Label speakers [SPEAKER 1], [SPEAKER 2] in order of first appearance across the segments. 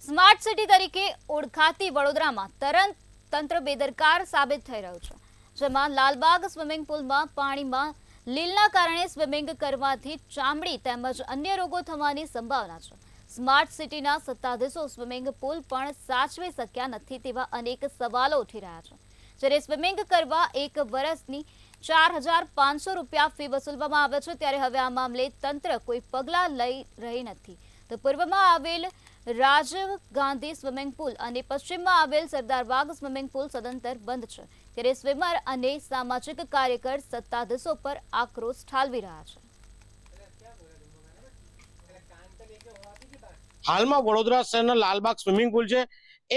[SPEAKER 1] Smart city તરીકે ઓળખાતી વડોદરામાં તંત્ર બેદરકાર સાબિત થઈ રહ્યું છે, જેમાં લાલબાગ સ્વિમિંગ પુલમાં પાણીમાં લીલના કારણે સ્વિમિંગ કરવાથી ચામડી તેમજ અન્ય રોગો થવાની સંભાવના છે. સ્માર્ટ સિટીના સત્તાધીશો સ્વિમિંગ પુલ પણ સાચવી શક્યા નથી તેવા અનેક સવાલો ઉઠી રહ્યા છે. જ્યારે સ્વિમિંગ કરવા 1 વર્ષની 4,500 રૂપિયા ફી વસૂલવામાં આવે છે, ત્યારે હવે આ મામલે તંત્ર કોઈ પગલાં લઈ રહી નથી. તો પૂર્વમાં આવેલ રાજીવ ગાંધી સ્વિમિંગ પુલ અને પશ્ચિમમાં આવેલ સરદારબાગ સ્વિમિંગ પુલ સદંતર બંધ છે, ત્યારે સ્વિમર અને સામાજિક કાર્યકર સત્તાધીશો પર આક્રોશ ઠાલવી રહ્યા છે.
[SPEAKER 2] હાલમાં વડોદરા શહેરના લાલબાગ સ્વિમિંગ પુલ છે,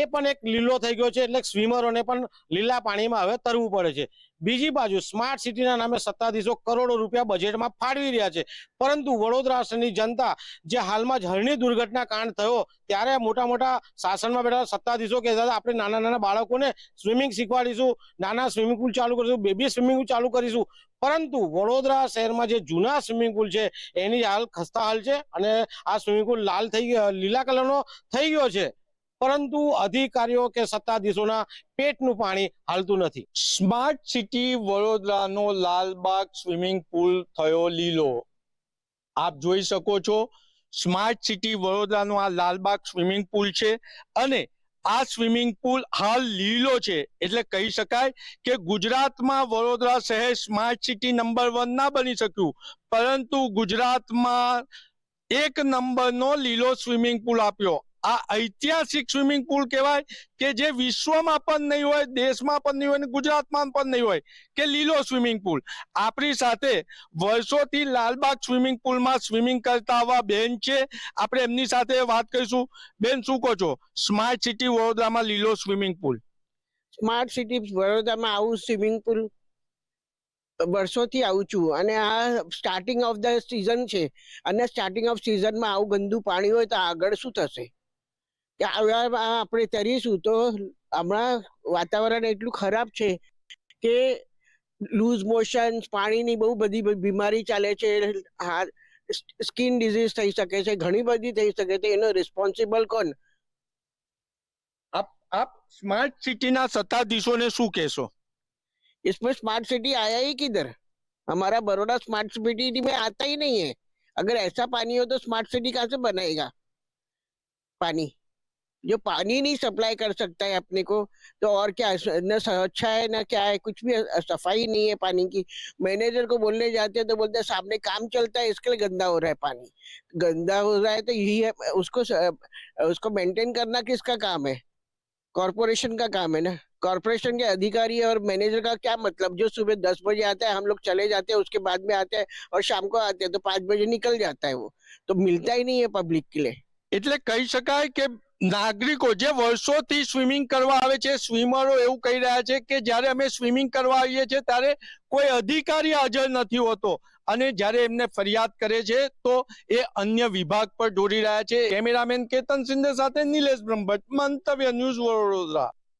[SPEAKER 2] એ પણ એક લીલો થઈ ગયો છે, એટલે સ્વિમરોને પણ લીલા પાણીમાં હવે તરવું પડે છે. બીજી બાજુ સ્માર્ટ સિટીના નામે સત્તાધીશો કરોડો રૂપિયા બજેટમાં ફાળવી રહ્યા છે, પરંતુ વડોદરા શહેરની જનતા જે હાલમાં જ હરણી દુર્ઘટના કાંડ થયો ત્યારે મોટા મોટા શાસનમાં બેઠા સત્તાધીશો કહેતા હતા આપણે નાના નાના બાળકોને સ્વિમિંગ શીખવાડીશું, નાના સ્વિમિંગ પુલ ચાલુ કરીશું, બેબી સ્વિમિંગ પુલ ચાલુ કરીશું, પરંતુ વડોદરા શહેરમાં જે જૂના સ્વિમિંગ પુલ છે એની હાલ ખસ્તા હાલ છે અને આ સ્વિમિંગ પુલ લીલા કલરનો થઈ ગયો છે, પરંતુ અધિકારીઓ કે સત્તાધીશોના પેટનું પાણી હાલતું નથી.
[SPEAKER 3] સ્માર્ટ સિટી વડોદરાનો લાલબાગ સ્વિમિંગ પુલ થયો લીલો. આપ જોઈ શકો છો, સ્માર્ટ સિટી વડોદરાનો આ લાલબાગ સ્વિમિંગ પુલ છે અને આ સ્વિમિંગ પુલ હાલ લીલો છે, એટલે કહી શકાય કે ગુજરાતમાં વડોદરા શહેર સ્માર્ટ સિટી નંબર 1 ના બની શક્યું, પરંતુ ગુજરાતમાં 1 નંબરનો લીલો સ્વિમિંગ પુલ આપ્યો. આ ઐતિહાસિક સ્વિમિંગ પુલ કહેવાય કે જે વિશ્વમાં પણ નહીં હોય, દેશમાં પણ નહીં હોય અને ગુજરાતમાં પણ નહીં હોય કે લીલો સ્વિમિંગ પુલ. આપણી સાથે વર્ષોથી લાલબાગ સ્વિમિંગ પુલમાં સ્વિમિંગ કરતા આવા બેન છે, આપણે એમની સાથે વાત કરીશું. બેન, શું કહો છો? સ્માર્ટ સિટી વડોદરામાં લીલો સ્વિમિંગ પુલ.
[SPEAKER 4] સ્માર્ટ સિટી વડોદરામાં આવું સ્વિમિંગ પુલ વર્ષોથી આવું છું અને આ સ્ટાર્ટિંગ ઓફ ધ સિઝન છે અને સ્ટાર્ટિંગ ઓફ સિઝનમાં આવું ગંદુ પાણી હોય તો આગળ શું થશે કે આપણે તરીશું તો હમણાં વાતાવરણ એટલું ખરાબ છે કે લૂઝ મોશન, પાણીની બહુ બધી બીમારી ચાલે છે, સ્કિન ડિઝીઝ થઈ શકે છે, ઘણી બધી થઈ શકે છે. એનો રિસ્પોન્સિબલ કોણ?
[SPEAKER 3] આપ સ્માર્ટ સિટીના સત્તાધીશોને શું કહેશો?
[SPEAKER 4] इसमें स्मार्ट सिटी आया ही किधर? हमारा बड़ौदा स्मार्ट सिटी में आता ही नहीं है. अगर ऐसा पानी हो तो स्मार्ट सिटी कहाँ से बनाएगा? पानी जो पानी नहीं सप्लाई कर सकता है अपने को तो और क्या, न अच्छा है न क्या है, कुछ भी सफाई नहीं है पानी की. मैनेजर को बोलने जाते हैं तो बोलते हैं सामने काम चलता है इसके लिए गंदा हो रहा है पानी. गंदा हो रहा है तो यही है, उसको मेंटेन करना किसका काम है? कॉर्पोरेशन का काम है ना. कॉर्पोरेशन के अधिकारी और मैनेजर का क्या मतलब? जो सुबह 10 बजे आता है, हम लोग चले जाते हैं, उसके बाद में आते हैं और शाम को आते हैं तो 5 बजे निकल जाता है, वो तो मिलता ही नहीं है पब्लिक के लिए.
[SPEAKER 3] એટલે કહી શકાય કે નાગરિકો જે વર્ષોથી સ્વિમિંગ કરવા આવે છે, સ્વિમરો એવું કહી રહ્યા છે કે જ્યારે અમે સ્વિમિંગ કરવા આવીએ છીએ ત્યારે કોઈ અધિકારી હાજર નથી હોતો અને જ્યારે એમને ફરિયાદ કરે છે તો એ અન્ય વિભાગ પર દોડી રહ્યા છે. કેમેરામેન કેતન સિંધે સાથે નિલેશ બ્રહ્મભટ્ટ, મંતવ્ય ન્યૂઝ વડોદરા.